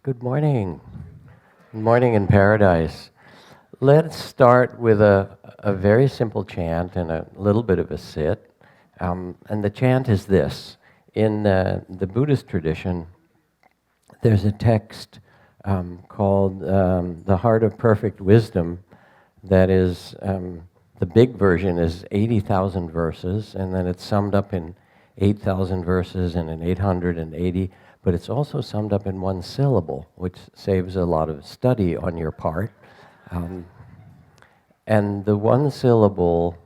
Good morning. Good morning in paradise. Let's start with a very simple chant and a little bit of a sit. And the chant is this. In the Buddhist tradition, there's a text called The Heart of Perfect Wisdom that is, the big version is 80,000 verses, and then it's summed up in 8,000 verses and in 880, but it's also summed up in one syllable, which saves a lot of study on your part. And the one syllable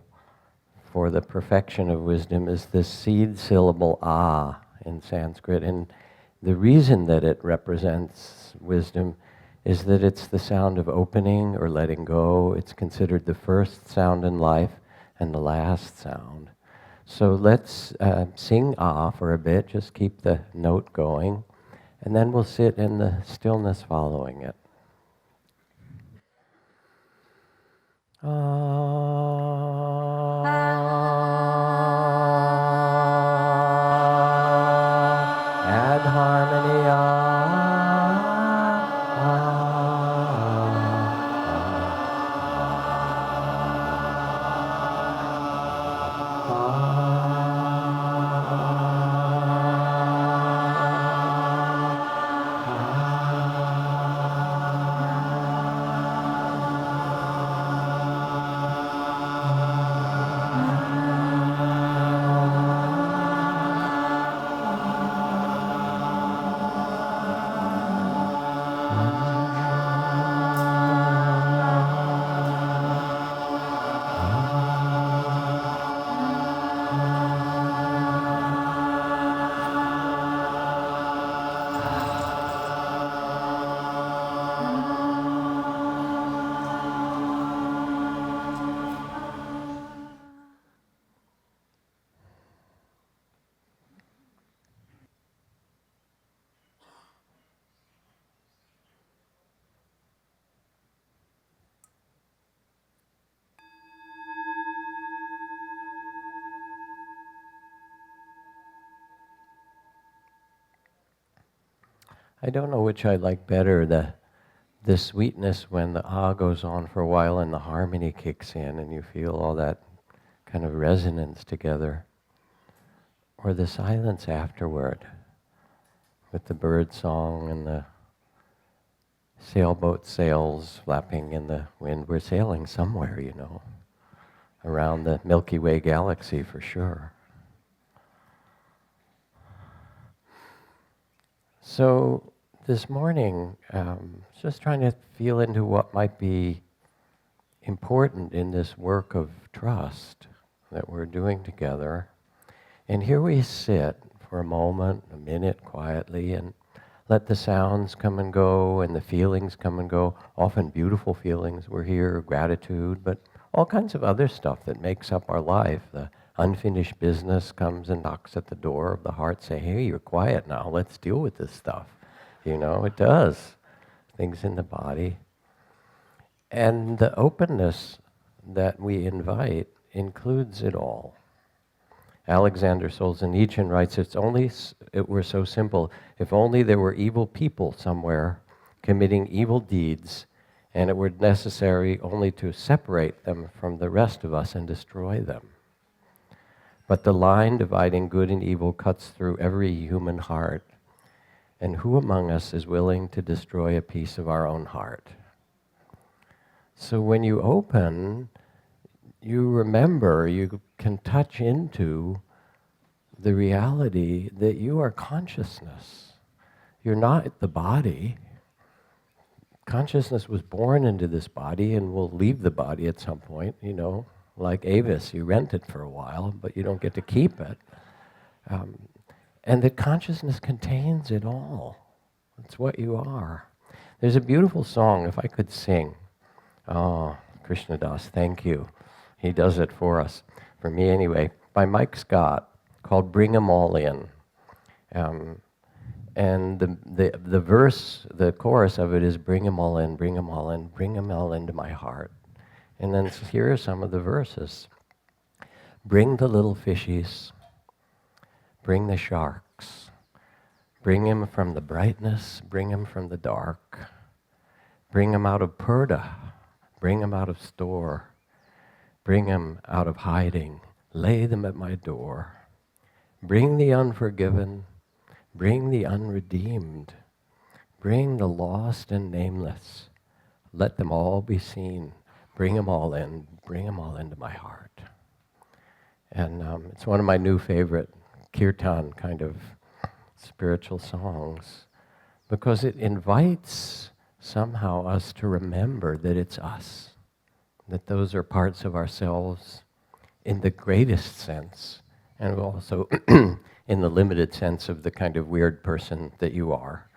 for the perfection of wisdom is the seed syllable ah in Sanskrit. And the reason that it represents wisdom is that it's the sound of opening or letting go. It's considered the first sound in life and the last sound. So let's sing ah for a bit, just keep the note going, and then we'll sit in the stillness following it. Add harmony. I don't know which I like better, the sweetness when the ah goes on for a while and the harmony kicks in and you feel all that kind of resonance together, or the silence afterward with the bird song and the sailboat sails flapping in the wind. We're sailing somewhere, around the Milky Way galaxy for sure. So this morning, just trying to feel into what might be important in this work of trust that we're doing together. And here we sit for a moment, a minute, quietly, and let the sounds come and go and the feelings come and go. Often beautiful feelings. We're here, gratitude, but all kinds of other stuff that makes up our life. The unfinished business comes and knocks at the door of the heart, say, hey, you're quiet now, let's deal with this stuff. It does. Things in the body. And the openness that we invite includes it all. Alexander Solzhenitsyn writes, it were so simple, if only there were evil people somewhere committing evil deeds, and it were necessary only to separate them from the rest of us and destroy them. But the line dividing good and evil cuts through every human heart. And who among us is willing to destroy a piece of our own heart? So when you open, you remember, you can touch into the reality that you are consciousness. You're not the body. Consciousness was born into this body and will leave the body at some point, like Avis, you rent it for a while, but you don't get to keep it. And that consciousness contains it all. It's what you are. There's a beautiful song, if I could sing. Oh, Krishnadas, thank you. He does it for us, for me anyway, by Mike Scott, called Bring 'Em All In. And the verse, the chorus of it is bring 'em all in, bring 'em all in, bring 'em all into my heart. And then here are some of the verses. Bring the little fishies, bring the sharks, Bring him from the brightness, bring him from the dark. Bring him out of purdah, bring him out of store. Bring him out of hiding, lay them at my door. Bring the unforgiven, bring the unredeemed. Bring the lost and nameless. Let them all be seen. Bring them all in, bring them all into my heart. And it's one of my new favorite kirtan kind of spiritual songs, because it invites somehow us to remember that it's us, that those are parts of ourselves in the greatest sense, and also in the limited sense of the kind of weird person that you are,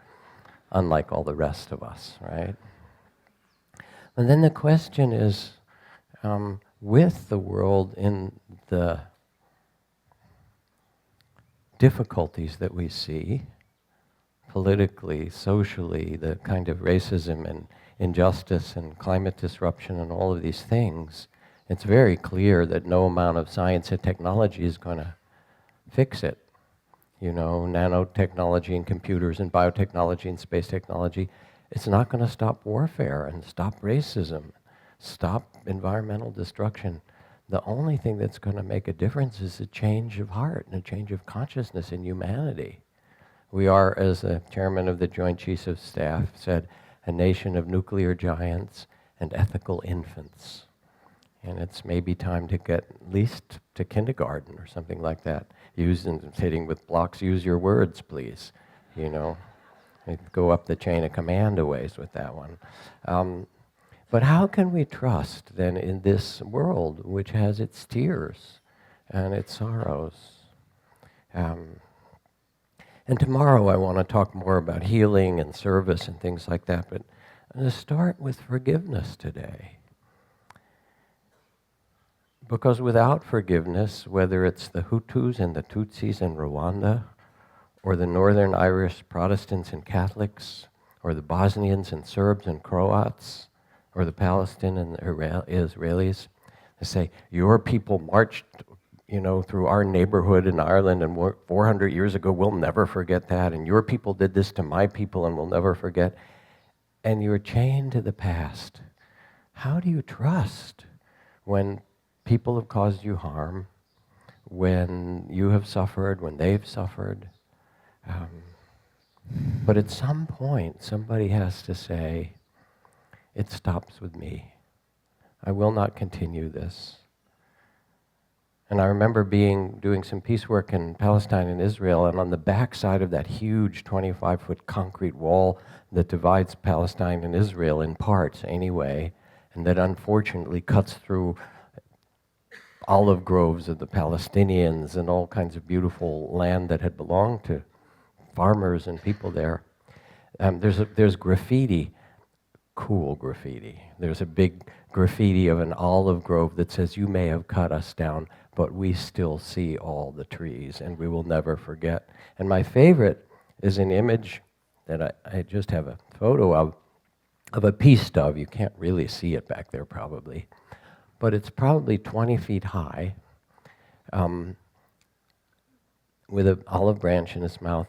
unlike all the rest of us, right? And then the question is, with the world in the difficulties that we see, politically, socially, the kind of racism and injustice and climate disruption and all of these things, it's very clear that no amount of science and technology is going to fix it. You know, nanotechnology and computers and biotechnology and space technology, it's not going to stop warfare and stop racism, stop environmental destruction. The only thing that's going to make a difference is a change of heart and a change of consciousness in humanity. We are, as the chairman of the Joint Chiefs of Staff said, a nation of nuclear giants and ethical infants. And it's maybe time to get at least to kindergarten or something like that. Sitting with blocks, use your words, please. You know, go up the chain of command a ways with that one. But how can we trust then in this world which has its tears and its sorrows? And tomorrow I want to talk more about healing and service and things like that, but I'm going to start with forgiveness today. Because without forgiveness, whether it's the Hutus and the Tutsis in Rwanda, or the Northern Irish Protestants and Catholics, or the Bosnians and Serbs and Croats, or the Palestinians and Israelis, they say, your people marched, you know, through our neighborhood in Ireland and 400 years ago, we'll never forget that, and your people did this to my people and we'll never forget. And you're chained to the past. How do you trust when people have caused you harm, when you have suffered, when they've suffered? But at some point, somebody has to say, it stops with me. I will not continue this. And I remember doing some peace work in Palestine and Israel, and on the back side of that huge 25-foot concrete wall that divides Palestine and Israel in parts anyway, and that unfortunately cuts through olive groves of the Palestinians and all kinds of beautiful land that had belonged to farmers and people there. There's graffiti, cool graffiti. There's a big graffiti of an olive grove that says, you may have cut us down, but we still see all the trees and we will never forget. And my favorite is an image that I just have a photo of a peace dove. You can't really see it back there probably, but it's probably 20 feet high, with an olive branch in its mouth,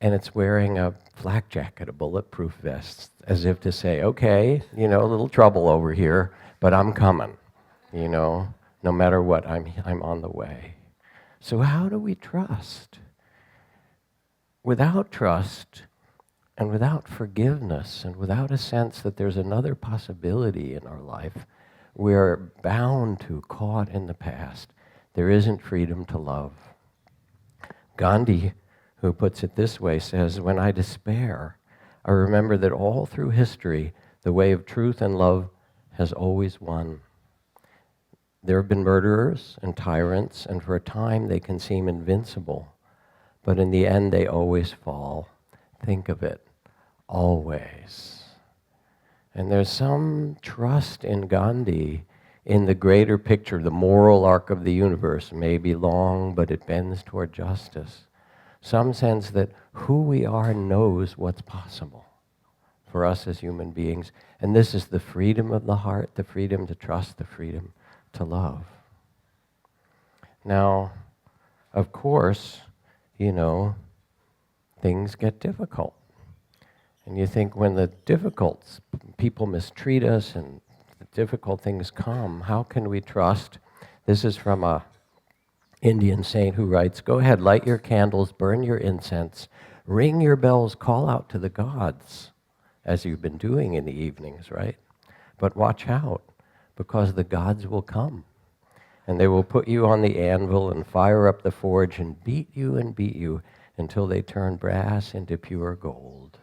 and it's wearing a flak jacket, a bulletproof vest, as if to say, okay, you know, a little trouble over here, but I'm coming, you know, no matter what, I'm on the way. So how do we trust? Without trust, and without forgiveness, and without a sense that there's another possibility in our life, we're bound to, caught in the past. There isn't freedom to love. Gandhi, who puts it this way, says, when I despair, I remember that all through history, the way of truth and love has always won. There have been murderers and tyrants, and for a time they can seem invincible, but in the end they always fall. Think of it, always. And there's some trust in Gandhi in the greater picture. The moral arc of the universe may be long, but it bends toward justice. Some sense that who we are knows what's possible for us as human beings. And this is the freedom of the heart, the freedom to trust, the freedom to love. Now, of course, you know, things get difficult. And you think when the difficult people mistreat us and the difficult things come, how can we trust? This is from a Indian saint who writes, "Go ahead, light your candles, burn your incense, ring your bells, call out to the gods, as you've been doing in the evenings, right? But watch out, because the gods will come, and they will put you on the anvil and fire up the forge and beat you until they turn brass into pure gold."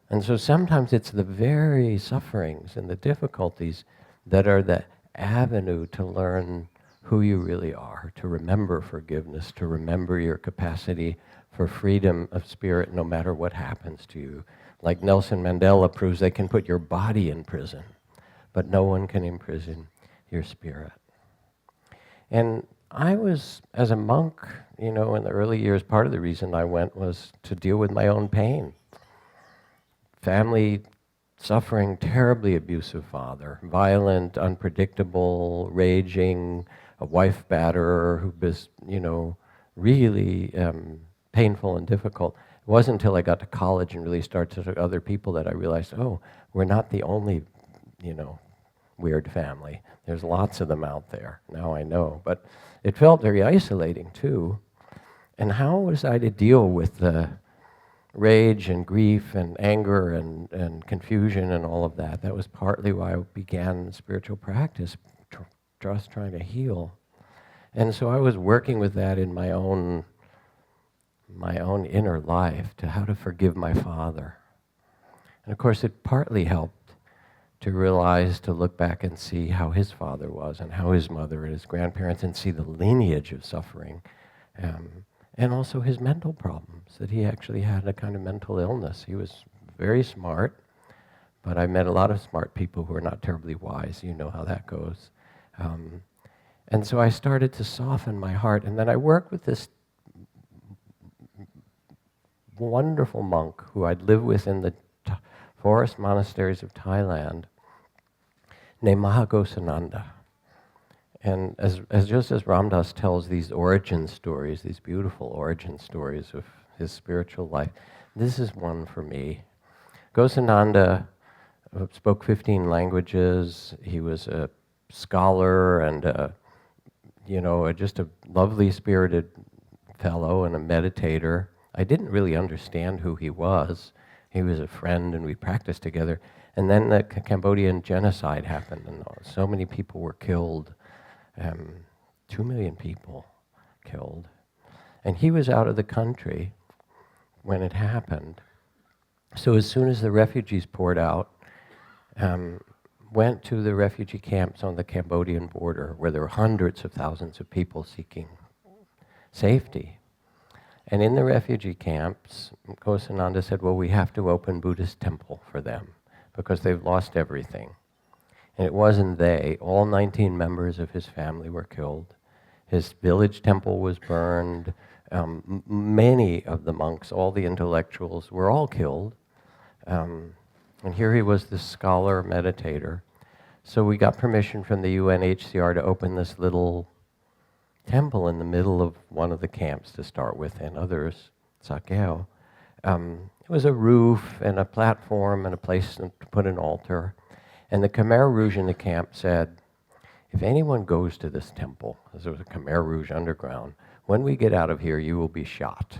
And so sometimes it's the very sufferings and the difficulties that are the avenue to learn who you really are, to remember forgiveness, to remember your capacity for freedom of spirit no matter what happens to you. Like Nelson Mandela proves, they can put your body in prison, but no one can imprison your spirit. And I was, as a monk, in the early years, part of the reason I went was to deal with my own pain. Family suffering, terribly abusive father, violent, unpredictable, raging, a wife batterer who was, really painful and difficult. It wasn't until I got to college and really started to talk to other people that I realized, oh, we're not the only, weird family. There's lots of them out there. Now I know. But it felt very isolating, too. And how was I to deal with the rage and grief and anger and confusion and all of that? That was partly why I began spiritual practice, just trying to heal. And so I was working with that in my own inner life, to how to forgive my father. And of course it partly helped to realize, to look back and see how his father was and how his mother and his grandparents, and see the lineage of suffering. And also his mental problems, that he actually had a kind of mental illness. He was very smart, but I met a lot of smart people who are not terribly wise. You know how that goes. And so I started to soften my heart, and then I worked with this wonderful monk who I'd lived with in the forest monasteries of Thailand, named Mahagosananda. And just as Ramdas tells these origin stories, these beautiful origin stories of his spiritual life, this is one for me. Gosananda spoke 15 languages. He was a scholar and just a lovely spirited fellow and a meditator. I didn't really understand who he was. He was a friend and we practiced together. And then the Cambodian genocide happened and so many people were killed. 2 million people killed. And he was out of the country when it happened. So as soon as the refugees poured out, went to the refugee camps on the Cambodian border, where there were hundreds of thousands of people seeking safety. And in the refugee camps, Gosananda said, well, we have to open Buddhist temple for them because they've lost everything. And it wasn't they. All 19 members of his family were killed. His village temple was burned. Many of the monks, all the intellectuals, were all killed. And here he was, this scholar meditator. So we got permission from the UNHCR to open this little temple in the middle of one of the camps to start with, and others, Sakeo. It was a roof and a platform and a place to put an altar. And the Khmer Rouge in the camp said, if anyone goes to this temple, because there was a Khmer Rouge underground, when we get out of here, you will be shot.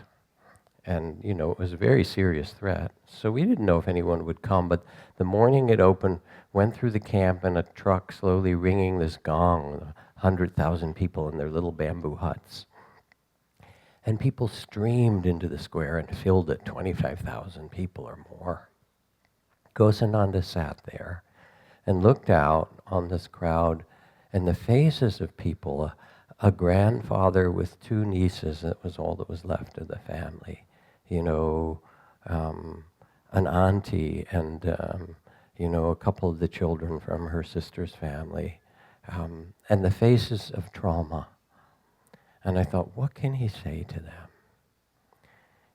And, it was a very serious threat. So we didn't know if anyone would come, but the morning it opened, went through the camp in a truck slowly ringing this gong, 100,000 people in their little bamboo huts. And people streamed into the square and filled it, 25,000 people or more. Gosananda sat there and looked out on this crowd and the faces of people, a grandfather with 2 nieces, that was all that was left of the family, an auntie and, a couple of the children from her sister's family, and the faces of trauma. And I thought, what can he say to them?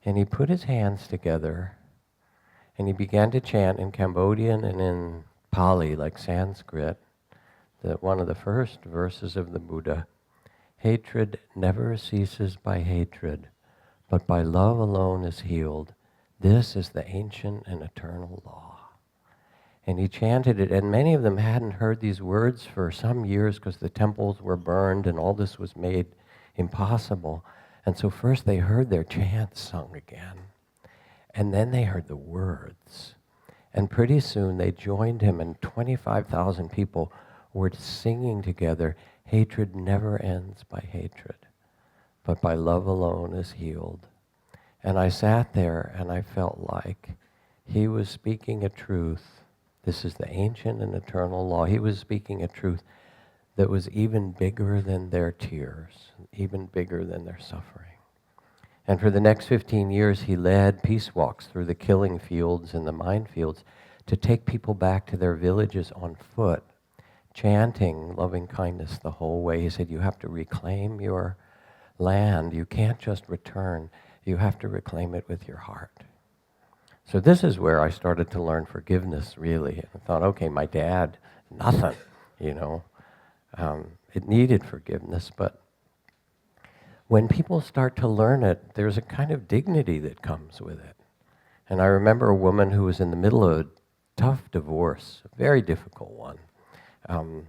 And he put his hands together and he began to chant in Cambodian and in Pali, like Sanskrit, one of the first verses of the Buddha. Hatred never ceases by hatred, but by love alone is healed. This is the ancient and eternal law. And he chanted it, and many of them hadn't heard these words for some years because the temples were burned and all this was made impossible. And so first they heard their chants sung again, and then they heard the words. And pretty soon they joined him, and 25,000 people were singing together, "Hatred never ends by hatred, but by love alone is healed." And I sat there and I felt like he was speaking a truth. This is the ancient and eternal law. He was speaking a truth that was even bigger than their tears, even bigger than their suffering. And for the next 15 years, he led peace walks through the killing fields and the minefields to take people back to their villages on foot, chanting loving kindness the whole way. He said, you have to reclaim your land. You can't just return. You have to reclaim it with your heart. So this is where I started to learn forgiveness, really. I thought, okay, my dad, nothing, you know. It needed forgiveness, but when people start to learn it, there's a kind of dignity that comes with it. And I remember a woman who was in the middle of a tough divorce, a very difficult one.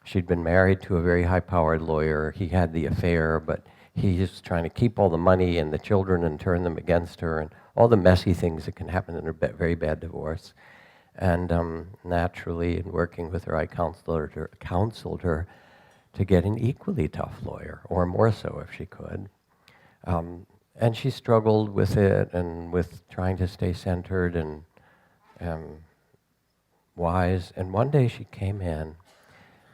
She'd been married to a very high-powered lawyer. He had the affair, but he was trying to keep all the money and the children and turn them against her, and all the messy things that can happen in a very bad divorce. And naturally, in working with her, I counseled her to get an equally tough lawyer, or more so if she could. And she struggled with it and with trying to stay centered and wise. And one day she came in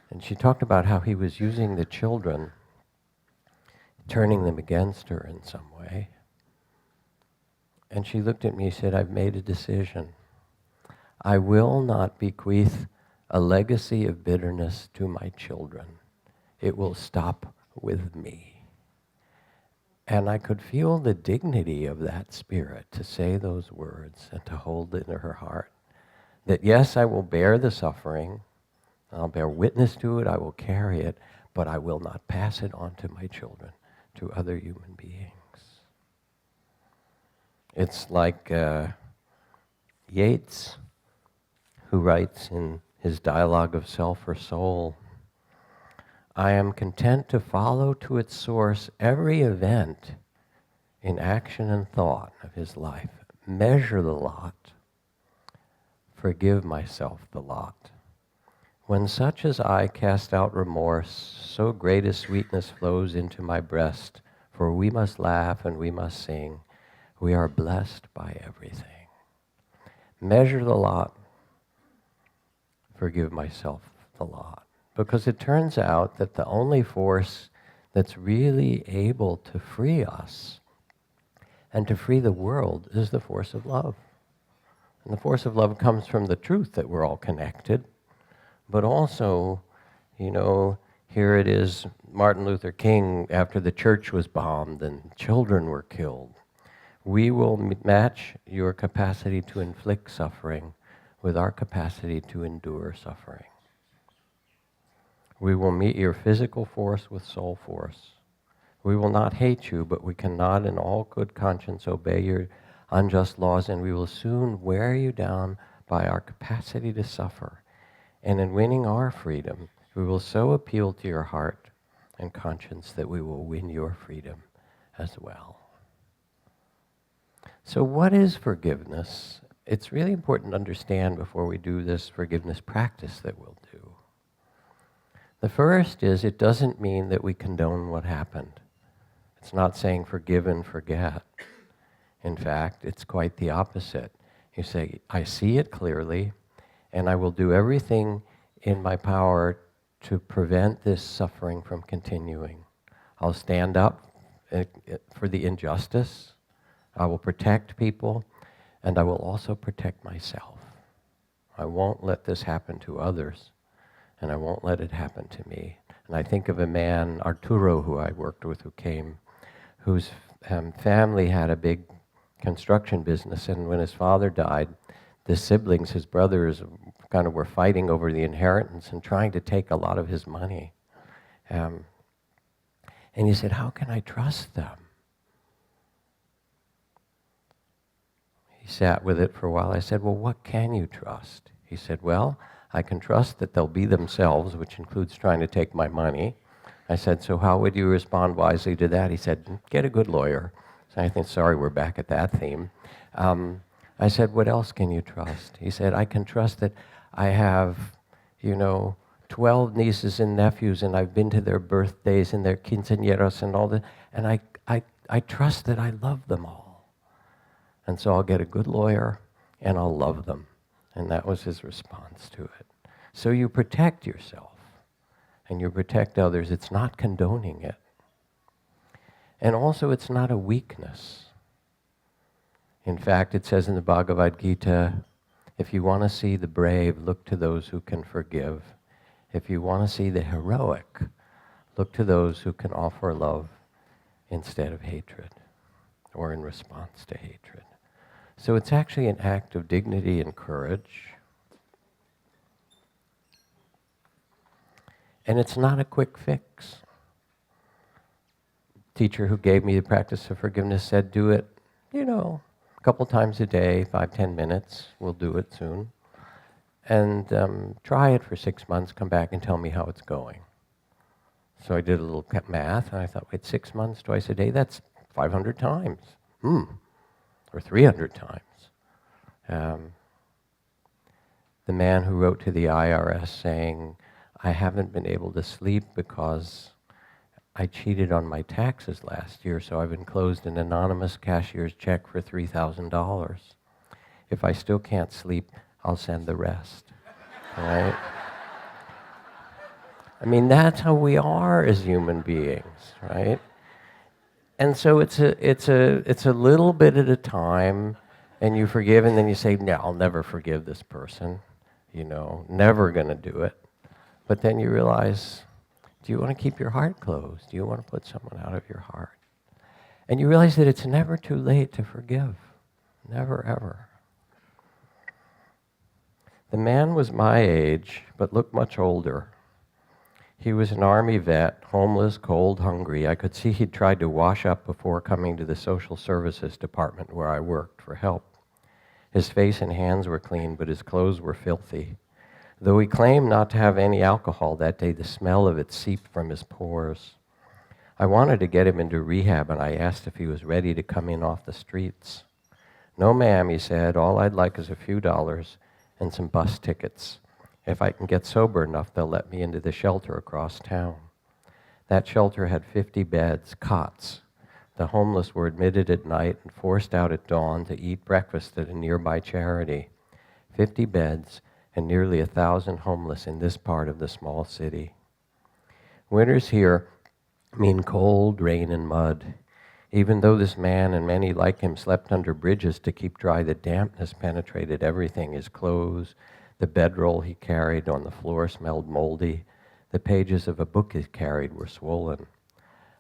and she talked about how he was using the children, turning them against her in some way. And she looked at me and said, I've made a decision. I will not bequeath a legacy of bitterness to my children. It will stop with me. And I could feel the dignity of that spirit to say those words and to hold it in her heart. That yes, I will bear the suffering, I'll bear witness to it, I will carry it, but I will not pass it on to my children, to other human beings. It's like Yeats, who writes in his dialogue of self or soul, I am content to follow to its source every event in action and thought of his life, measure the lot, forgive myself the lot. When such as I cast out remorse, so great a sweetness flows into my breast, for we must laugh and we must sing. We are blessed by everything. Measure the lot, forgive myself the lot. Because it turns out that the only force that's really able to free us and to free the world is the force of love. And the force of love comes from the truth that we're all connected, but also, you know, here it is, Martin Luther King, after the church was bombed and children were killed. We will match your capacity to inflict suffering with our capacity to endure suffering. We will meet your physical force with soul force. We will not hate you, but we cannot in all good conscience obey your unjust laws, and we will soon wear you down by our capacity to suffer. And in winning our freedom, we will so appeal to your heart and conscience that we will win your freedom as well. So what is forgiveness? It's really important to understand before we do this forgiveness practice that we'll do. The first is it doesn't mean that we condone what happened. It's not saying forgive and forget. In fact, it's quite the opposite. You say, I see it clearly, and I will do everything in my power to prevent this suffering from continuing. I'll stand up for the injustice. I will protect people, and I will also protect myself. I won't let this happen to others, and I won't let it happen to me. And I think of a man, Arturo, who I worked with, who came, whose family had a big construction business, and when his father died, the siblings, his brothers, kind of were fighting over the inheritance and trying to take a lot of his money. And he said, how can I trust them? sat with it for a while. I said, well, what can you trust? He said, well, I can trust that they'll be themselves, which includes trying to take my money. I said, so how would you respond wisely to that? He said, get a good lawyer. So I think, sorry, we're back at that theme. I said, what else can you trust? He said, I can trust that I have, 12 nieces and nephews, and I've been to their birthdays and their quinceañeras and all that, and I trust that I love them all. And so I'll get a good lawyer, and I'll love them. And that was his response to it. So you protect yourself, and you protect others. It's not condoning it. And also, it's not a weakness. In fact, it says in the Bhagavad Gita, if you want to see the brave, look to those who can forgive. If you want to see the heroic, look to those who can offer love instead of hatred, or in response to hatred. So it's actually an act of dignity and courage. And it's not a quick fix. Teacher who gave me the practice of forgiveness said, do it, a couple times a day, 5-10 minutes. We'll do it soon. And try it for 6 months, come back and tell me how it's going. So I did a little math, and I thought, wait, 6 months, twice a day, that's 500 times. Or 300 times. The man who wrote to the IRS saying, I haven't been able to sleep because I cheated on my taxes last year, so I've enclosed an anonymous cashier's check for $3,000. If I still can't sleep, I'll send the rest. Right? I mean, that's how we are as human beings, right? And so it's a little bit at a time, and you forgive, and then you say, no, I'll never forgive this person, never gonna do it. But then you realize, do you want to keep your heart closed? Do you want to put someone out of your heart? And you realize that it's never too late to forgive. Never, ever. The man was my age, but looked much older. He was an Army vet, homeless, cold, hungry. I could see he'd tried to wash up before coming to the social services department where I worked for help. His face and hands were clean, but his clothes were filthy. Though he claimed not to have any alcohol that day, the smell of it seeped from his pores. I wanted to get him into rehab, and I asked if he was ready to come in off the streets. No, ma'am, he said. All I'd like is a few dollars and some bus tickets. If I can get sober enough, they'll let me into the shelter across town. That shelter had 50 beds, cots. The homeless were admitted at night and forced out at dawn to eat breakfast at a nearby charity. 50 beds and nearly 1,000 homeless in this part of the small city. Winters here mean cold, rain, and mud. Even though this man and many like him slept under bridges to keep dry, the dampness penetrated everything. His clothes, the bedroll he carried on the floor smelled moldy. The pages of a book he carried were swollen.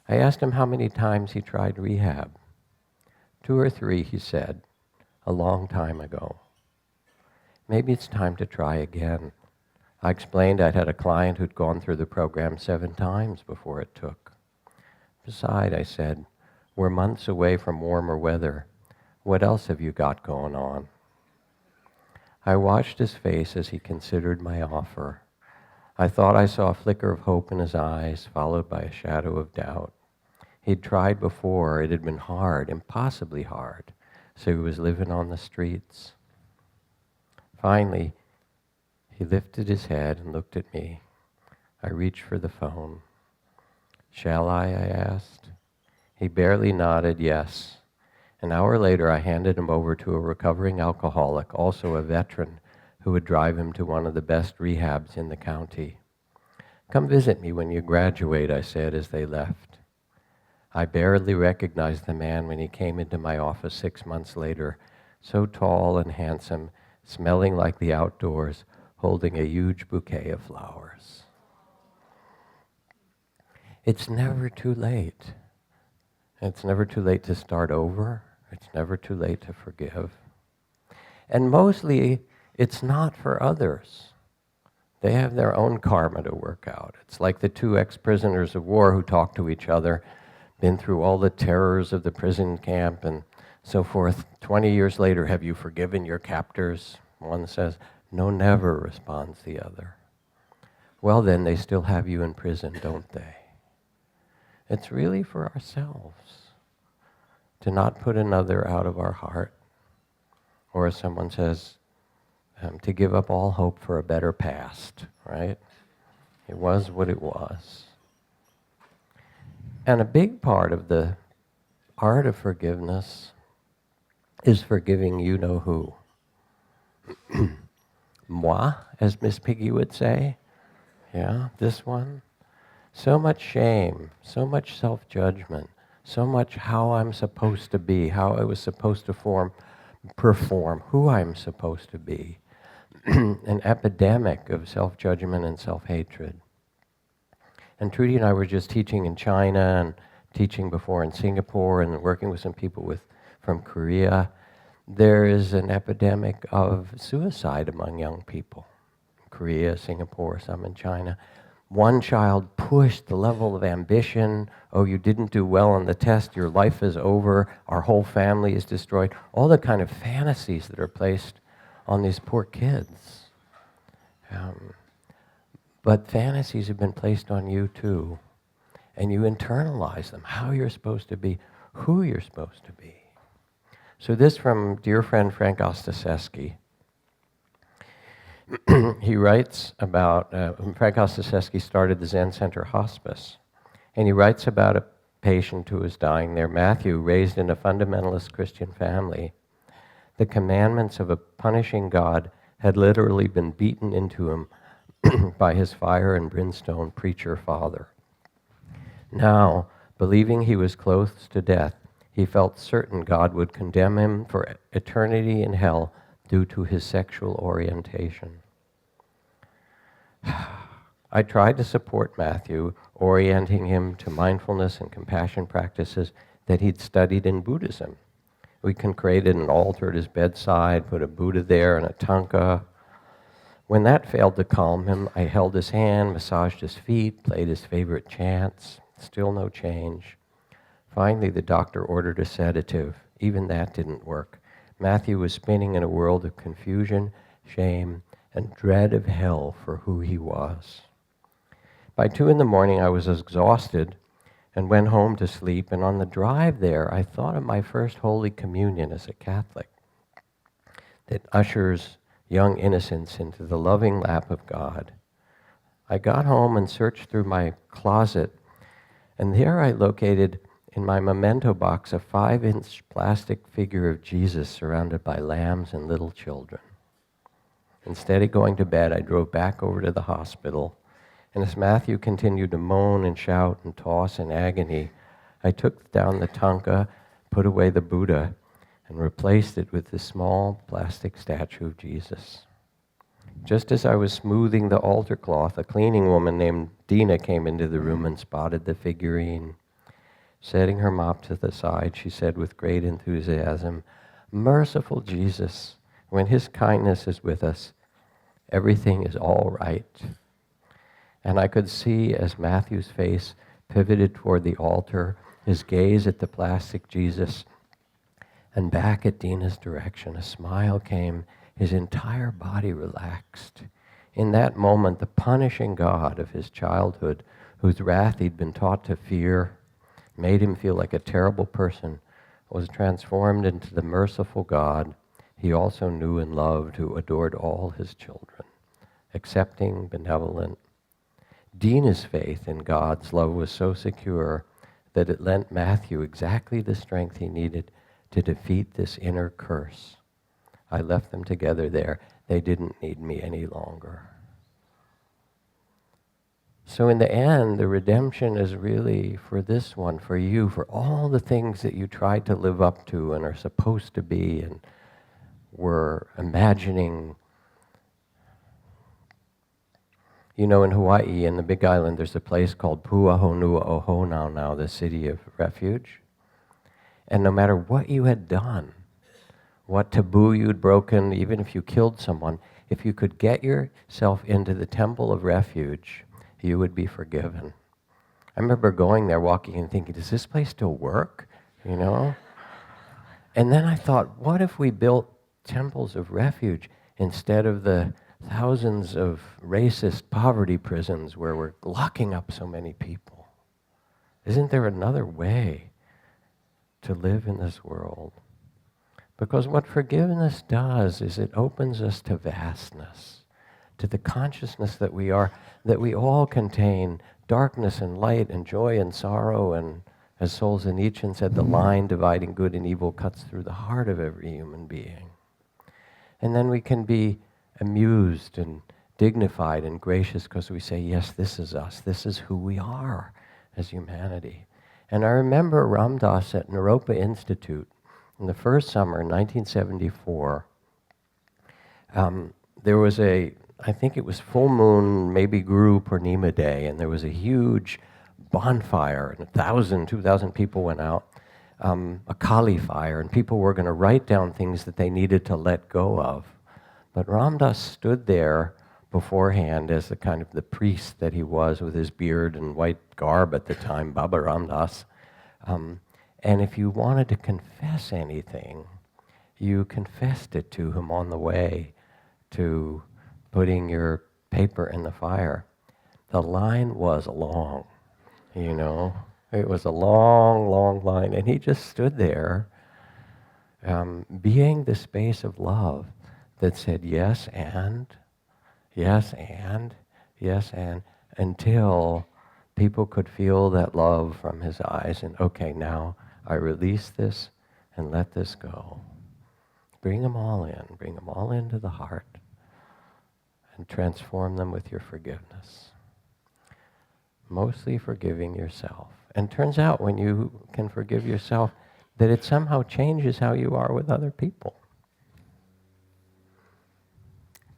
I asked him how many times he tried rehab. 2 or 3, he said, a long time ago. Maybe it's time to try again. I explained I'd had a client who'd gone through the program 7 times before it took. Besides, I said, we're months away from warmer weather. What else have you got going on? I watched his face as he considered my offer. I thought I saw a flicker of hope in his eyes, followed by a shadow of doubt. He'd tried before. It had been hard, impossibly hard, so he was living on the streets. Finally, he lifted his head and looked at me. I reached for the phone. Shall I asked. He barely nodded yes. An hour later, I handed him over to a recovering alcoholic, also a veteran, who would drive him to one of the best rehabs in the county. Come visit me when you graduate, I said as they left. I barely recognized the man when he came into my office 6 months later, so tall and handsome, smelling like the outdoors, holding a huge bouquet of flowers. It's never too late. It's never too late to start over. It's never too late to forgive. And mostly, it's not for others. They have their own karma to work out. It's like the 2 ex-prisoners of war who talk to each other, been through all the terrors of the prison camp, and So forth. 20 years later, have you forgiven your captors? One says, no, never, responds the other. Well, then they still have you in prison, don't they? It's really for ourselves to not put another out of our heart. Or as someone says, to give up all hope for a better past, right? It was what it was. And a big part of the art of forgiveness is forgiving you-know-who. Moi, as Miss Piggy would say. Yeah, this one. So much shame, so much self-judgment, so much how I'm supposed to be, how I was supposed to perform, who I'm supposed to be. An epidemic of self-judgment and self-hatred. And Trudy and I were just teaching in China and teaching before in Singapore and working with some people from Korea. There is an epidemic of suicide among young people. Korea, Singapore, some in China. One child pushed the level of ambition. Oh, you didn't do well on the test, your life is over, our whole family is destroyed. All the kind of fantasies that are placed on these poor kids. But fantasies have been placed on you too. And you internalize them, how you're supposed to be, who you're supposed to be. So this from dear friend Frank Ostaseski. He writes about, Frank Ostaseski started the Zen Center Hospice, and he writes about a patient who was dying there, Matthew, raised in a fundamentalist Christian family. The commandments of a punishing God had literally been beaten into him by his fire and brimstone preacher father. Now, believing he was close to death, he felt certain God would condemn him for eternity in hell due to his sexual orientation. I tried to support Matthew, orienting him to mindfulness and compassion practices that he'd studied in Buddhism. We created an altar at his bedside, put a Buddha there and a tanka. When that failed to calm him, I held his hand, massaged his feet, played his favorite chants. Still no change. Finally, the doctor ordered a sedative. Even that didn't work. Matthew was spinning in a world of confusion, shame, and dread of hell for who he was. By 2 a.m, I was exhausted and went home to sleep, and on the drive there, I thought of my first Holy Communion as a Catholic that ushers young innocents into the loving lap of God. I got home and searched through my closet, and there I located in my memento box a 5-inch plastic figure of Jesus surrounded by lambs and little children. Instead of going to bed, I drove back over to the hospital, and as Matthew continued to moan and shout and toss in agony, I took down the tanka, put away the Buddha, and replaced it with this small plastic statue of Jesus. Just as I was smoothing the altar cloth, a cleaning woman named Dina came into the room and spotted the figurine. Setting her mop to the side, she said with great enthusiasm, "Merciful Jesus, when his kindness is with us, everything is all right." And I could see as Matthew's face pivoted toward the altar, his gaze at the plastic Jesus, and back at Dina's direction, a smile came, his entire body relaxed. In that moment, the punishing God of his childhood, whose wrath he'd been taught to fear, made him feel like a terrible person, was transformed into the merciful God he also knew and loved, who adored all his children, accepting, benevolent. Dina's faith in God's love was so secure that it lent Matthew exactly the strength he needed to defeat this inner curse. I left them together there. They didn't need me any longer. So in the end, the redemption is really for this one, for you, for all the things that you tried to live up to and are supposed to be and were imagining. You know, in Hawaii, in the Big Island, there's a place called Pu'ahonu'ohonau now, the city of refuge. And no matter what you had done, what taboo you'd broken, even if you killed someone, if you could get yourself into the temple of refuge, you would be forgiven. I remember going there, walking and thinking, does this place still work? You know? And then I thought, what if we built temples of refuge instead of the thousands of racist poverty prisons where we're locking up so many people? Isn't there another way to live in this world? Because what forgiveness does is it opens us to vastness, to the consciousness that we are, that we all contain darkness and light and joy and sorrow, and as Solzhenitsyn said, the line dividing good and evil cuts through the heart of every human being. And then we can be amused and dignified and gracious because we say, yes, this is us, this is who we are as humanity. And I remember Ram Dass at Naropa Institute in the first summer in 1974. There was I think it was full moon, maybe Guru Purnima Day, and there was a huge bonfire, and 1,000, 2,000 people went out, a Kali fire, and people were going to write down things that they needed to let go of. But Ram Dass stood there beforehand as the kind of the priest that he was with his beard and white garb at the time, Baba Ram Dass. And if you wanted to confess anything, you confessed it to him on the way to putting your paper in the fire. The line was long, you know. It was a long, long line, and he just stood there being the space of love that said yes and, yes and, yes and, until people could feel that love from his eyes and, okay, now I release this and let this go. Bring them all into the heart and transform them with your forgiveness. Mostly forgiving yourself. And turns out when you can forgive yourself, that it somehow changes how you are with other people.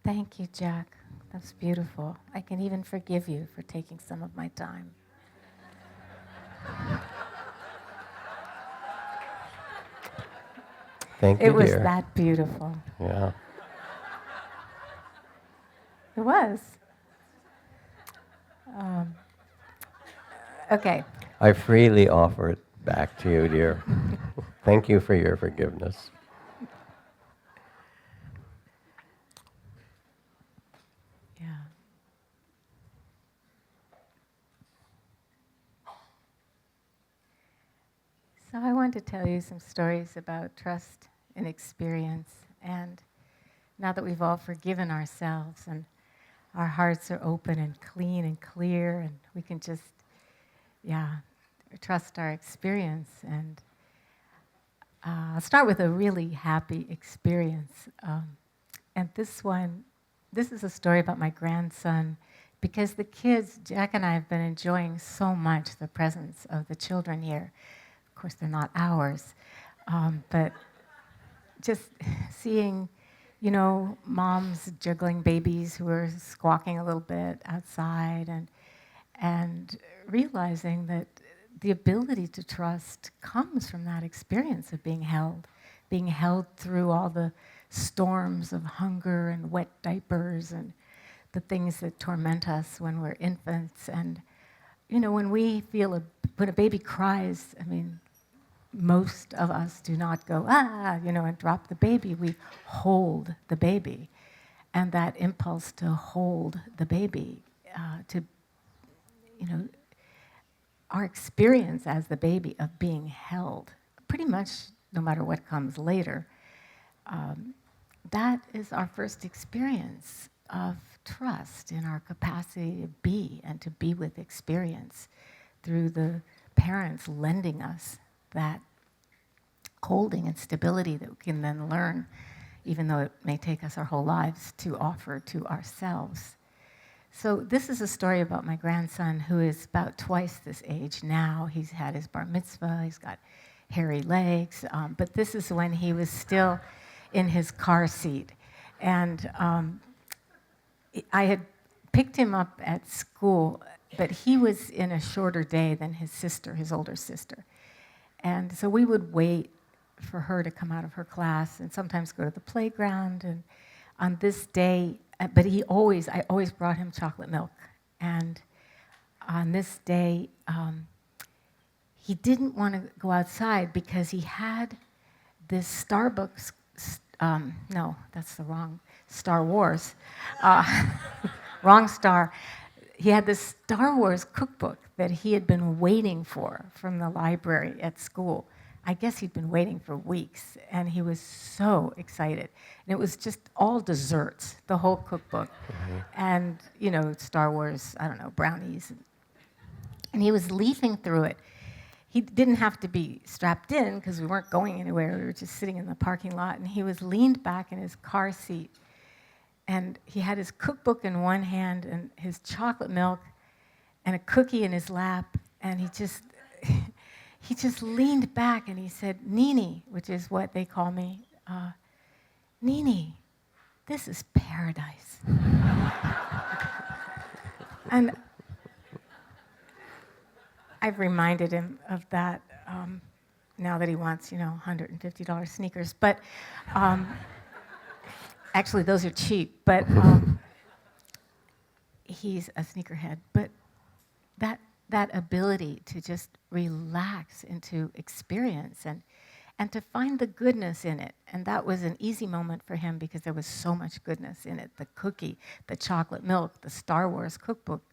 Thank you, Jack. That's beautiful. I can even forgive you for taking some of my time. Thank you, It was dear. that beautiful. Yeah. It was. Okay. I freely offer it back to you, dear. Thank you for your forgiveness. Yeah. So I want to tell you some stories about trust and experience. And now that we've all forgiven ourselves and our hearts are open and clean and clear, and we can just, trust our experience. And I'll start with a really happy experience. And this is a story about my grandson, because the kids, Jack and I, have been enjoying so much the presence of the children here. Of course, they're not ours, but just seeing, moms juggling babies who are squawking a little bit outside, and realizing that the ability to trust comes from that experience of being held through all the storms of hunger and wet diapers and the things that torment us when we're infants. And, when we feel when a baby cries, most of us do not go, and drop the baby. We hold the baby. And that impulse to hold the baby, our experience as the baby of being held, pretty much no matter what comes later, that is our first experience of trust in our capacity to be and to be with experience through the parents lending us that holding and stability that we can then learn, even though it may take us our whole lives, to offer to ourselves. So this is a story about my grandson, who is about twice this age now. He's had his bar mitzvah, he's got hairy legs, but this is when he was still in his car seat. And I had picked him up at school, but he was in a shorter day than his sister, his older sister. And so we would wait for her to come out of her class and sometimes go to the playground. And on this day, but I always brought him chocolate milk. And on this day, he didn't want to go outside because he had this Starbucks, no, that's the wrong, Star Wars, uh, wrong star. He had this Star Wars cookbook that he had been waiting for from the library at school. I guess he'd been waiting for weeks, and he was so excited. And it was just all desserts, the whole cookbook. And, Star Wars, I don't know, brownies. And he was leafing through it. He didn't have to be strapped in because we weren't going anywhere. We were just sitting in the parking lot. And he was leaned back in his car seat. And he had his cookbook in one hand and his chocolate milk and a cookie in his lap. And he just leaned back and he said, "Nini," which is what they call me, "Nini, this is paradise." And I've reminded him of that now that he wants, $150 sneakers. But actually, those are cheap. But he's a sneakerhead. But that ability to just relax into experience and to find the goodness in it. And that was an easy moment for him because there was so much goodness in it. The cookie, the chocolate milk, the Star Wars cookbook,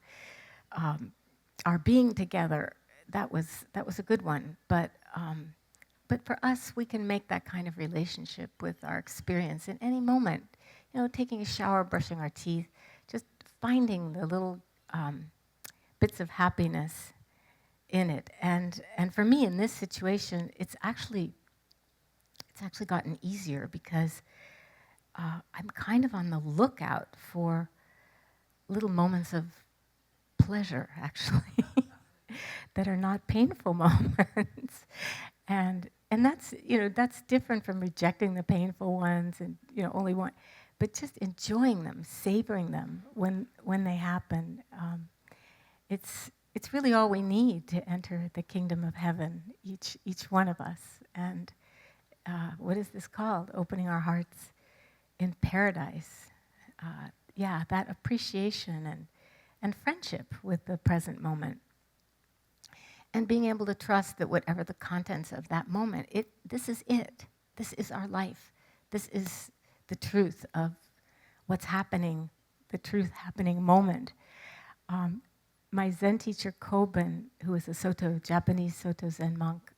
our being together, that was a good one. But for us, we can make that kind of relationship with our experience in any moment. Taking a shower, brushing our teeth, just finding the little bits of happiness in it. And for me, in this situation, it's actually gotten easier because I'm kind of on the lookout for little moments of pleasure, actually, that are not painful moments. And that's different from rejecting the painful ones and only one, but just enjoying them, savoring them when they happen. It's really all we need to enter the kingdom of heaven, each one of us. And what is this called? Opening our hearts in paradise. That appreciation and friendship with the present moment. And being able to trust that whatever the contents of that moment, this is it. This is our life. This is the truth of what's happening, the truth happening moment. My Zen teacher, Koben, who was a Japanese Soto Zen monk,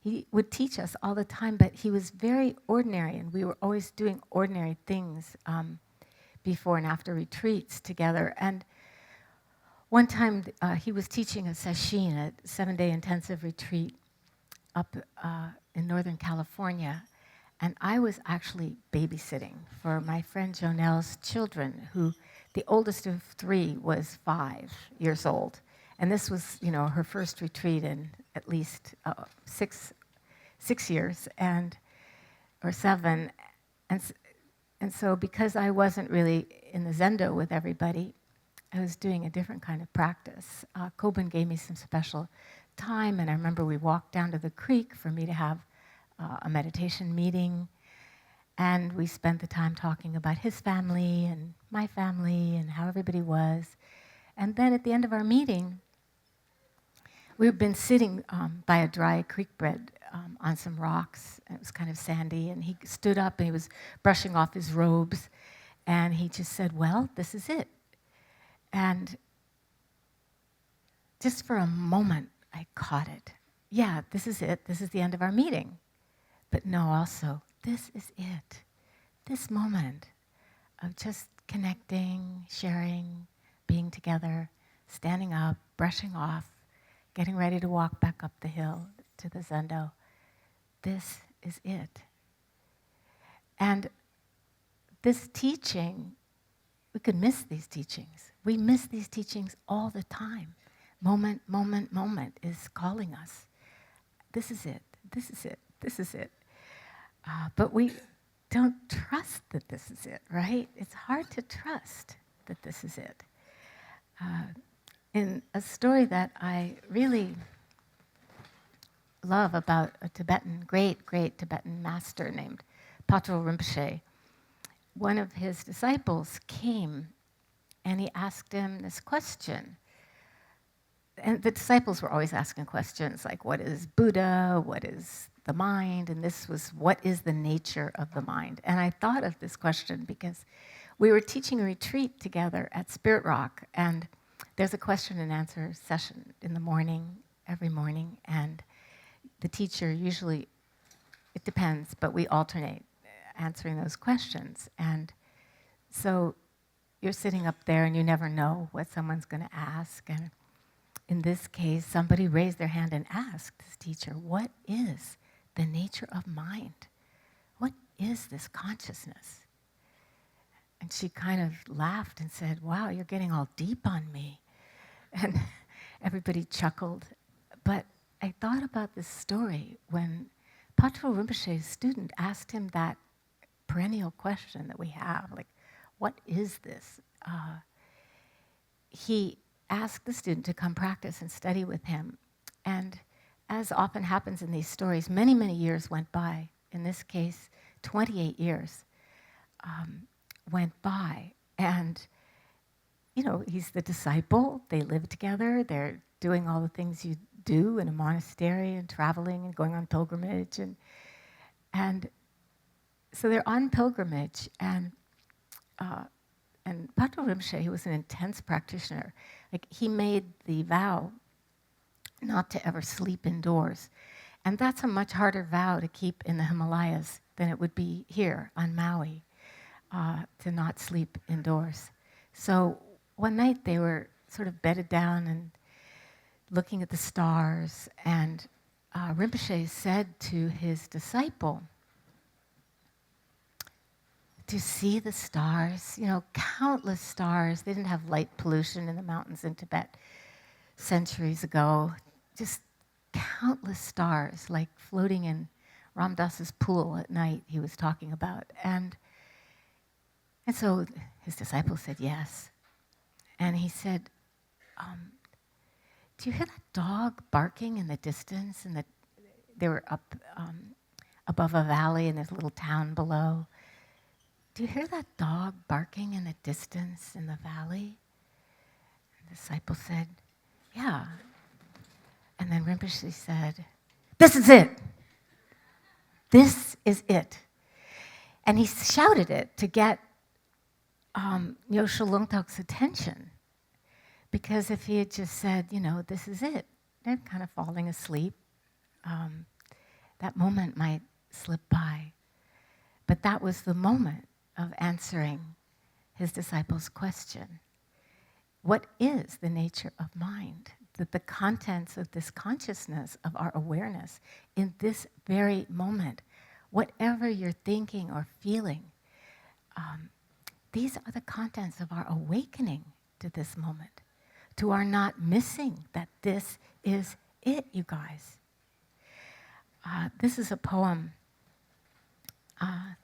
he would teach us all the time, but he was very ordinary, and we were always doing ordinary things before and after retreats together. And one time he was teaching a sesshin, a 7-day intensive retreat up in Northern California, and I was actually babysitting for my friend Jonelle's children, who the oldest of 3 was 5 years old. And this was, her first retreat in at least 6 years or 7. And so because I wasn't really in the Zendo with everybody, I was doing a different kind of practice. Koben gave me some special time, and I remember we walked down to the creek for me to have a meditation meeting. And we spent the time talking about his family and my family and how everybody was. And then at the end of our meeting, we've been sitting by a dry creek bed on some rocks. It was kind of sandy, and he stood up and he was brushing off his robes, and he just said, "Well, this is it." And just for a moment, I caught it. Yeah, this is it. This is the end of our meeting. But no, also, this is it. This moment of just connecting, sharing, being together, standing up, brushing off, getting ready to walk back up the hill to the Zendo. This is it. And this teaching, we could miss these teachings. We miss these teachings all the time. Moment, moment, moment is calling us. This is it. This is it. This is it. But we don't trust that this is it, right? It's hard to trust that this is it. In a story that I really love about a great Tibetan master named Patrul Rinpoche, one of his disciples came and he asked him this question. And the disciples were always asking questions like, what is Buddha? What is the mind, and this was, what is the nature of the mind? And I thought of this question because we were teaching a retreat together at Spirit Rock, and there's a question and answer session in the morning, every morning, and the teacher usually, it depends, but we alternate answering those questions. And so you're sitting up there and you never know what someone's going to ask. And in this case, somebody raised their hand and asked this teacher, what is the nature of mind? What is this consciousness? And she kind of laughed and said, wow, you're getting all deep on me. And everybody chuckled. But I thought about this story when Patrul Rinpoche's student asked him that perennial question that we have, like, what is this? He asked the student to come practice and study with him. And as often happens in these stories, many, many years went by. In this case, 28 years went by. And, you know, he's the disciple. They live together. They're doing all the things you do in a monastery and traveling and going on pilgrimage. And so they're on pilgrimage, and Patrul Rinpoche, he was an intense practitioner. Like, he made the vow not to ever sleep indoors. And that's a much harder vow to keep in the Himalayas than it would be here on Maui, to not sleep indoors. So one night they were sort of bedded down and looking at the stars, and Rinpoche said to his disciple, to see the stars, you know, countless stars. They didn't have light pollution in the mountains in Tibet centuries ago. Just countless stars, like floating in Ram Dass's pool at night, he was talking about. And so his disciple said yes. And he said, do you hear that dog barking in the distance? And they were up above a valley, and there's a little town below. Do you hear that dog barking in the distance in the valley? And the disciple said, yeah. And then Rinpoche said, this is it. This is it. And he shouted it to get Nyosho Lungtok's attention. Because if he had just said, you know, this is it, they're kind of falling asleep. That moment might slip by. But that was the moment of answering his disciple's question. What is the nature of mind? That the contents of this consciousness, of our awareness, in this very moment, whatever you're thinking or feeling, these are the contents of our awakening to this moment, to our not missing that this is it, you guys. This is a poem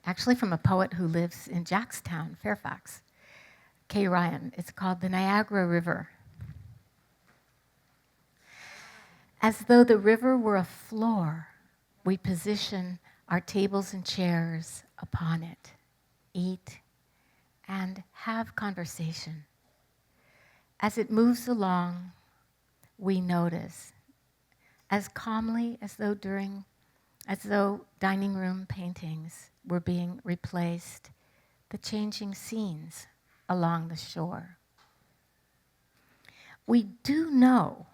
actually from a poet who lives in Jackstown, Fairfax, Kay Ryan. It's called The Niagara River. As though the river were a floor, we position our tables and chairs upon it, eat, and have conversation. As it moves along, we notice, as calmly as though dining room paintings were being replaced, the changing scenes along the shore. We do know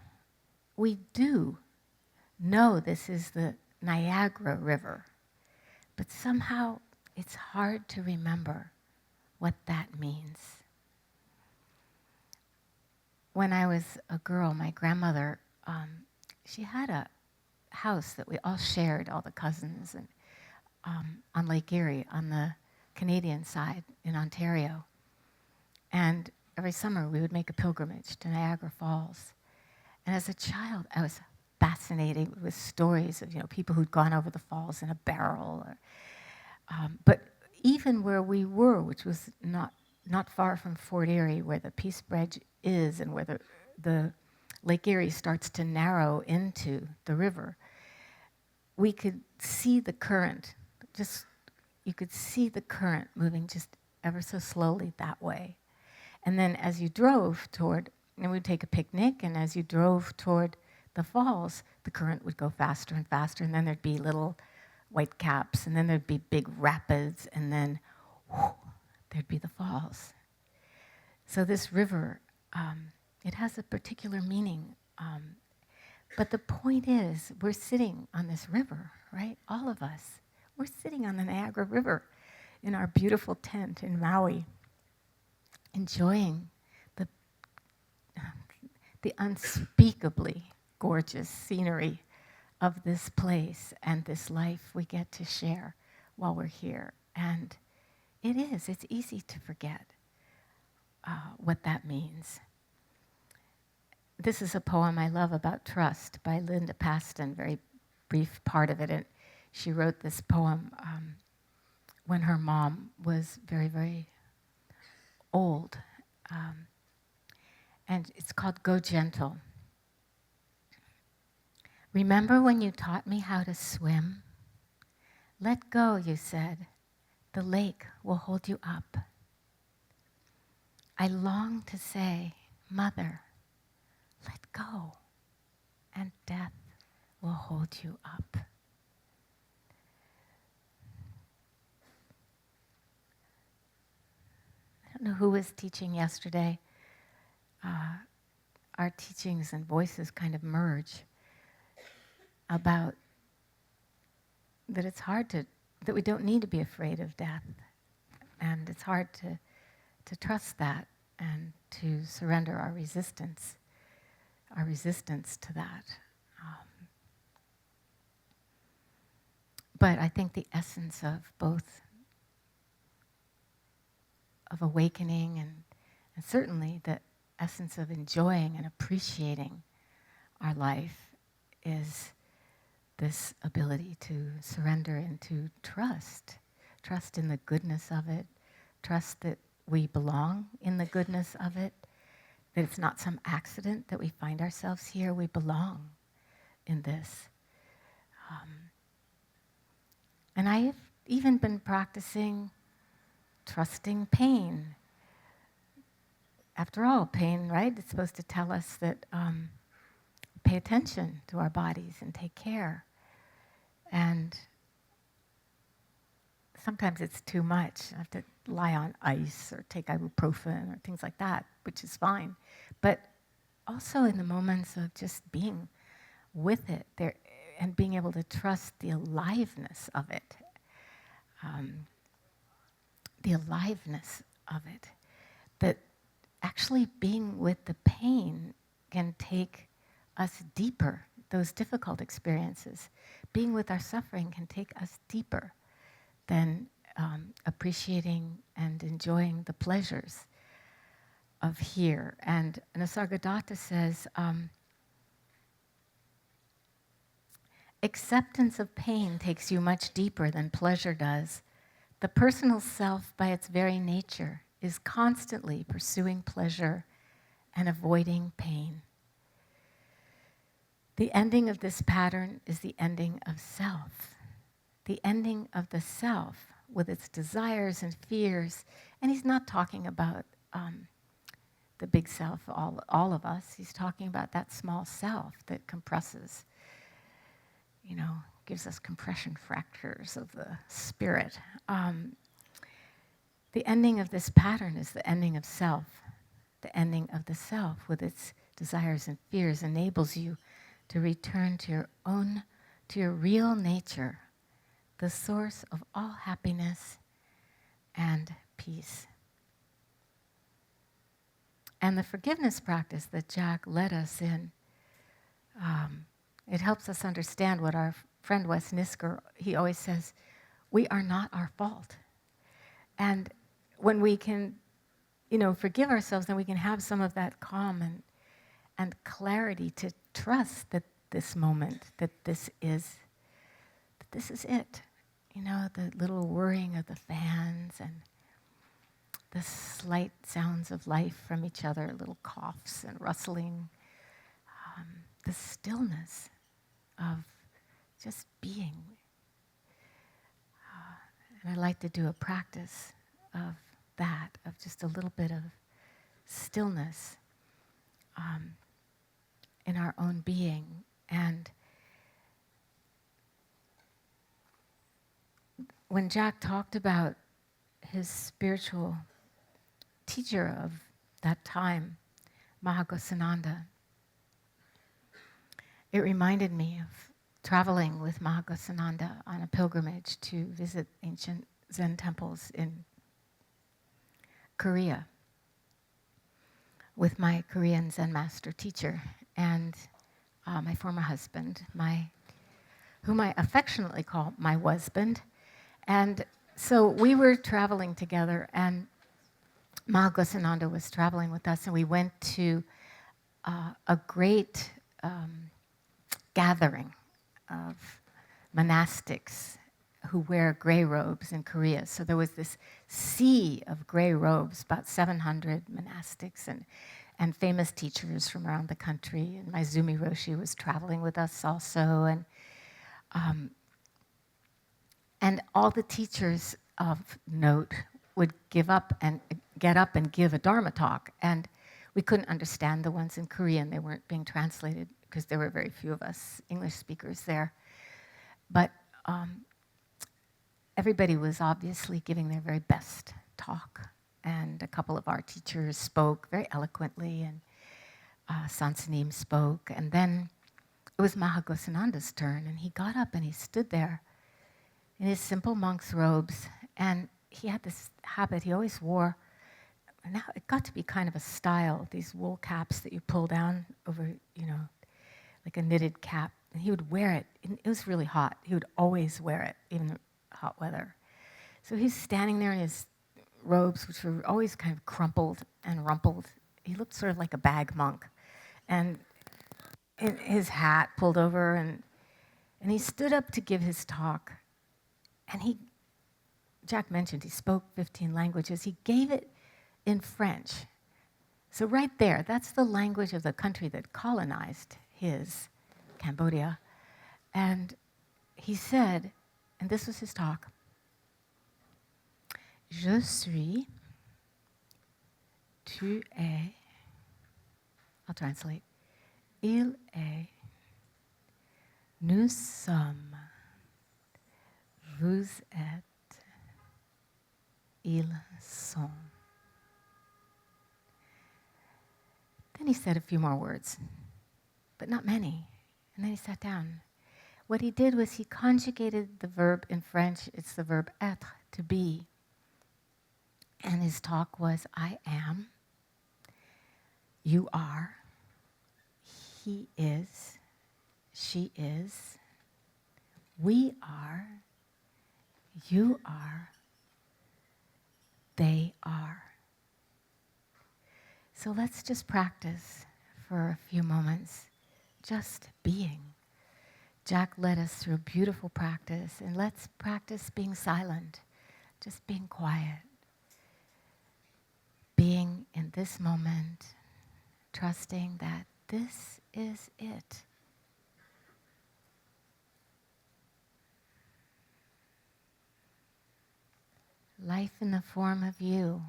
this is the Niagara River, but somehow it's hard to remember what that means. When I was a girl, my grandmother, she had a house that we all shared, all the cousins, and on Lake Erie, on the Canadian side in Ontario. And every summer we would make a pilgrimage to Niagara Falls. And as a child, I was fascinated with stories of, you know, people who'd gone over the falls in a barrel. But even where we were, which was not far from Fort Erie, where the Peace Bridge is, and where the Lake Erie starts to narrow into the river, we could see the current. You could see the current moving just ever so slowly that way. And then as you drove toward, and we'd take a picnic, and as you drove toward the falls, the current would go faster and faster, and then there'd be little white caps, and then there'd be big rapids, and then whoo, there'd be the falls. So this river, it has a particular meaning. But the point is, we're sitting on this river, right? All of us. We're sitting on the Niagara River in our beautiful tent in Maui, enjoying the unspeakably gorgeous scenery of this place and this life we get to share while we're here. And it's easy to forget what that means. This is a poem I love about trust by Linda Paston, very brief part of it. And she wrote this poem when her mom was very, very old. And it's called Go Gentle. Remember when you taught me how to swim? Let go, you said. The lake will hold you up. I long to say, Mother, let go, and death will hold you up. I don't know who was teaching yesterday. Our teachings and voices kind of merge about that it's hard that we don't need to be afraid of death. And it's hard to trust that and to surrender our resistance to that. But I think the essence of both of awakening and certainly the essence of enjoying and appreciating our life is this ability to surrender and to trust in the goodness of it, trust that we belong in the goodness of it, that it's not some accident that we find ourselves here, we belong in this. And I've even been practicing trusting pain. After all, pain, right? It's supposed to tell us that pay attention to our bodies and take care. And sometimes it's too much. I have to lie on ice or take ibuprofen or things like that, which is fine. But also in the moments of just being with it there and being able to trust the aliveness of it. The aliveness of it. That actually being with the pain can take us deeper, those difficult experiences. Being with our suffering can take us deeper than appreciating and enjoying the pleasures of here. And Nisargadatta says, acceptance of pain takes you much deeper than pleasure does. The personal self, by its very nature, is constantly pursuing pleasure and avoiding pain. The ending of this pattern is the ending of self. The ending of the self with its desires and fears. And he's not talking about the big self, all of us. He's talking about that small self that compresses, gives us compression fractures of the spirit. The ending of this pattern is the ending of self. The ending of the self with its desires and fears enables you to return to your real nature, the source of all happiness and peace. And the forgiveness practice that Jack led us in, it helps us understand what our friend Wes Nisker, he always says, we are not our fault. And when we can, forgive ourselves, then we can have some of that calm and clarity to trust that this moment, that this is it. The little whirring of the fans and the slight sounds of life from each other, little coughs and rustling, the stillness of just being. And I like to do a practice of that, of just a little bit of stillness. in our own being. And when Jack talked about his spiritual teacher of that time, Mahagosananda, it reminded me of traveling with Mahagosananda on a pilgrimage to visit ancient Zen temples in Korea with my Korean Zen master teacher and my former husband, whom I affectionately call my husband. And so we were traveling together, and Mahagosananda was traveling with us, and we went to a great gathering of monastics who wear gray robes in Korea. So there was this sea of gray robes, about 700 monastics and famous teachers from around the country. And my Zumi Roshi was traveling with us also. And all the teachers of note would get up and give a Dharma talk. And we couldn't understand the ones in Korean. They weren't being translated because there were very few of us English speakers there. But everybody was obviously giving their very best talk. And a couple of our teachers spoke very eloquently, and Sansanim spoke. And then it was Mahagosananda's turn, and he got up and he stood there in his simple monk's robes. And he had this habit he always wore. And now it got to be kind of a style, these wool caps that you pull down over, like a knitted cap. And he would wear it. And it was really hot. He would always wear it, even in hot weather. So he's standing there in his robes, which were always kind of crumpled and rumpled. He looked sort of like a bag monk. And his hat pulled over, and he stood up to give his talk. And Jack mentioned he spoke 15 languages. He gave it in French. So right there, that's the language of the country that colonized Cambodia. And he said, and this was his talk, Je suis, tu es, I'll translate, il est, nous sommes, vous êtes, ils sont. Then he said a few more words, but not many. And then he sat down. What he did was he conjugated the verb in French. It's the verb être, to be. And his talk was, I am, you are, he is, she is, we are, you are, they are. So let's just practice for a few moments, just being. Jack led us through a beautiful practice, and let's practice being silent, just being quiet, being in this moment, trusting that this is it. Life in the form of you.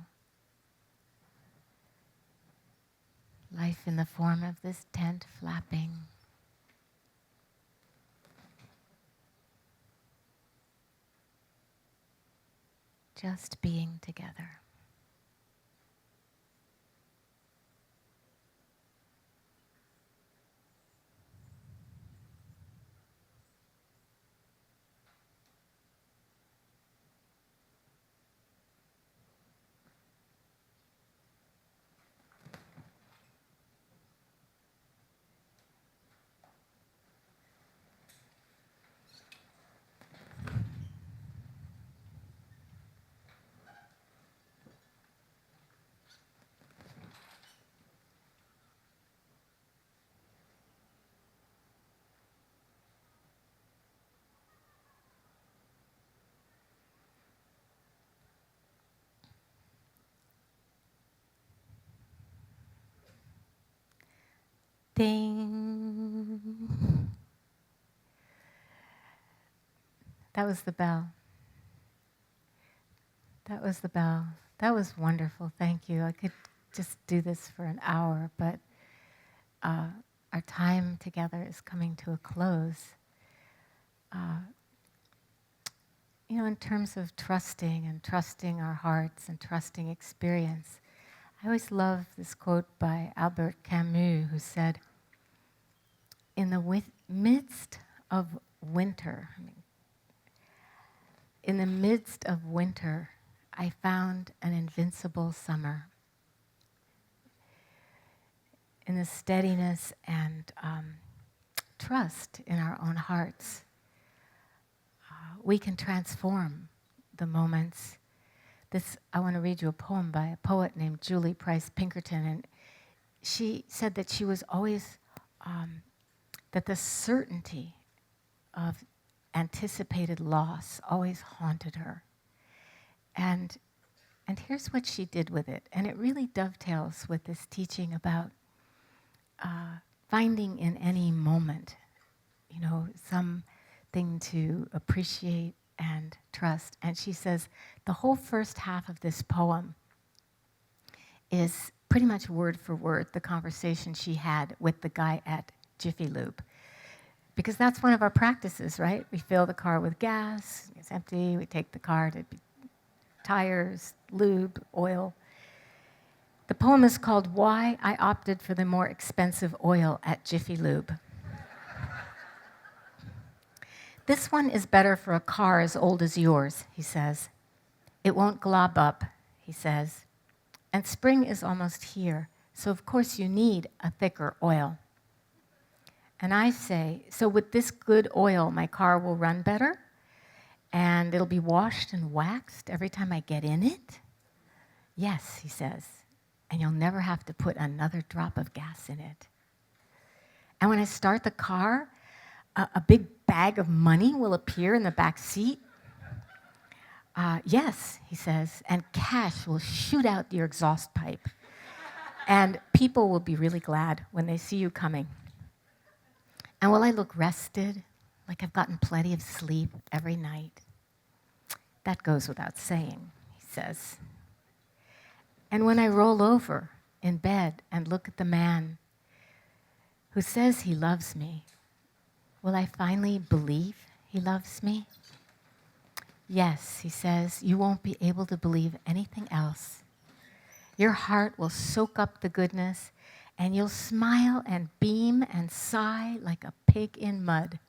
Life in the form of this tent flapping. Just being together. Ding. That was the bell. That was the bell. That was wonderful. Thank you. I could just do this for an hour, but our time together is coming to a close, in terms of trusting our hearts and trusting experience, I always love this quote by Albert Camus, who said, in the midst of winter, in the midst of winter, I found an invincible summer. In the steadiness and trust in our own hearts, we can transform the moments. I want to read you a poem by a poet named Julie Price Pinkerton, and she said that she was always, that the certainty of anticipated loss always haunted her. And here's what she did with it, and it really dovetails with this teaching about finding in any moment, something to appreciate and trust. And she says the whole first half of this poem is pretty much word for word the conversation she had with the guy at Jiffy Lube. Because that's one of our practices, right? We fill the car with gas, it's empty, we take the car to tires, lube, oil. The poem is called Why I Opted for the More Expensive Oil at Jiffy Lube. This one is better for a car as old as yours, he says. It won't glob up, he says. And spring is almost here, so of course you need a thicker oil. And I say, so with this good oil, my car will run better, and it'll be washed and waxed every time I get in it? Yes, he says, and you'll never have to put another drop of gas in it. And when I start the car, a big bag of money will appear in the back seat. Yes, he says, and cash will shoot out your exhaust pipe. And people will be really glad when they see you coming. And will I look rested, like I've gotten plenty of sleep every night? That goes without saying, he says. And when I roll over in bed and look at the man who says he loves me, will I finally believe he loves me? Yes, he says, you won't be able to believe anything else. Your heart will soak up the goodness, and you'll smile and beam and sigh like a pig in mud.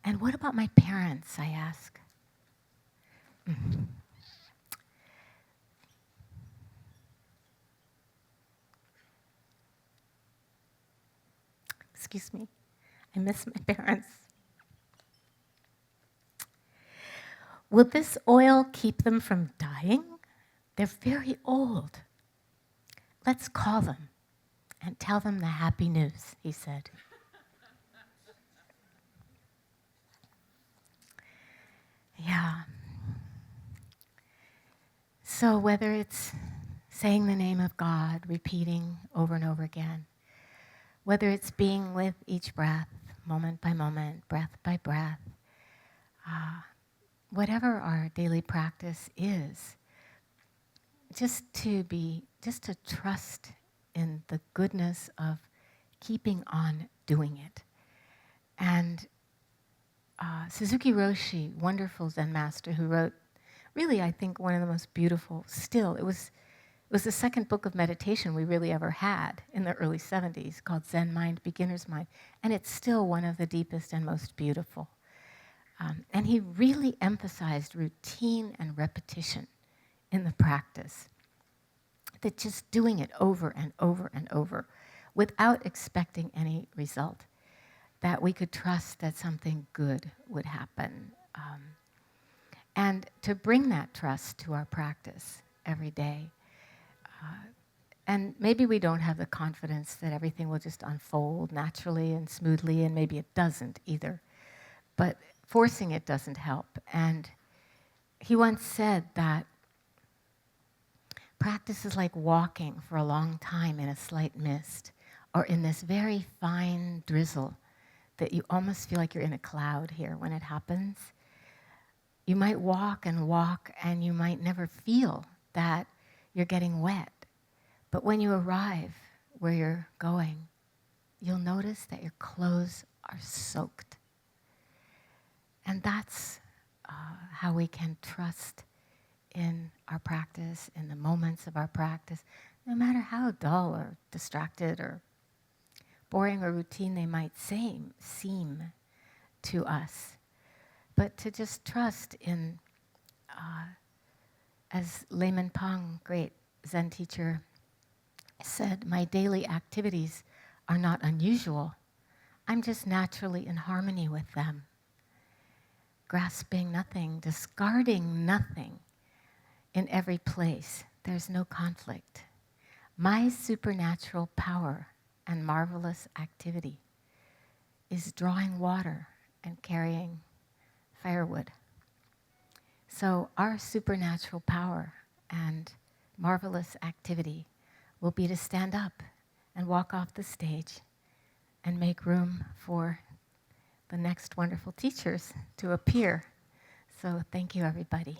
And what about my parents, I ask? Excuse me, I miss my parents. Will this oil keep them from dying? They're very old. Let's call them and tell them the happy news, he said. Yeah. So whether it's saying the name of God, repeating over and over again, whether it's being with each breath, moment by moment, breath by breath, whatever our daily practice is, just to trust in the goodness of keeping on doing it. And Suzuki Roshi, wonderful Zen master who wrote, really, I think, one of the most beautiful, it was the second book of meditation we really ever had in the early 70s, called Zen Mind, Beginner's Mind, and it's still one of the deepest and most beautiful. And he really emphasized routine and repetition in the practice, that just doing it over and over and over without expecting any result, that we could trust that something good would happen. And to bring that trust to our practice every day. And maybe we don't have the confidence that everything will just unfold naturally and smoothly, and maybe it doesn't either. But forcing it doesn't help. And he once said that practice is like walking for a long time in a slight mist, or in this very fine drizzle that you almost feel like you're in a cloud here when it happens. You might walk, and you might never feel that you're getting wet. But when you arrive where you're going, you'll notice that your clothes are soaked. And that's how we can trust in our practice, in the moments of our practice, no matter how dull or distracted or boring or routine they might seem to us. But to just trust in, as Layman Pang, great Zen teacher, said, my daily activities are not unusual. I'm just naturally in harmony with them. Grasping nothing, discarding nothing in every place. There's no conflict. My supernatural power and marvelous activity is drawing water and carrying firewood. So our supernatural power and marvelous activity will be to stand up and walk off the stage and make room for the next wonderful teachers to appear. So thank you, everybody.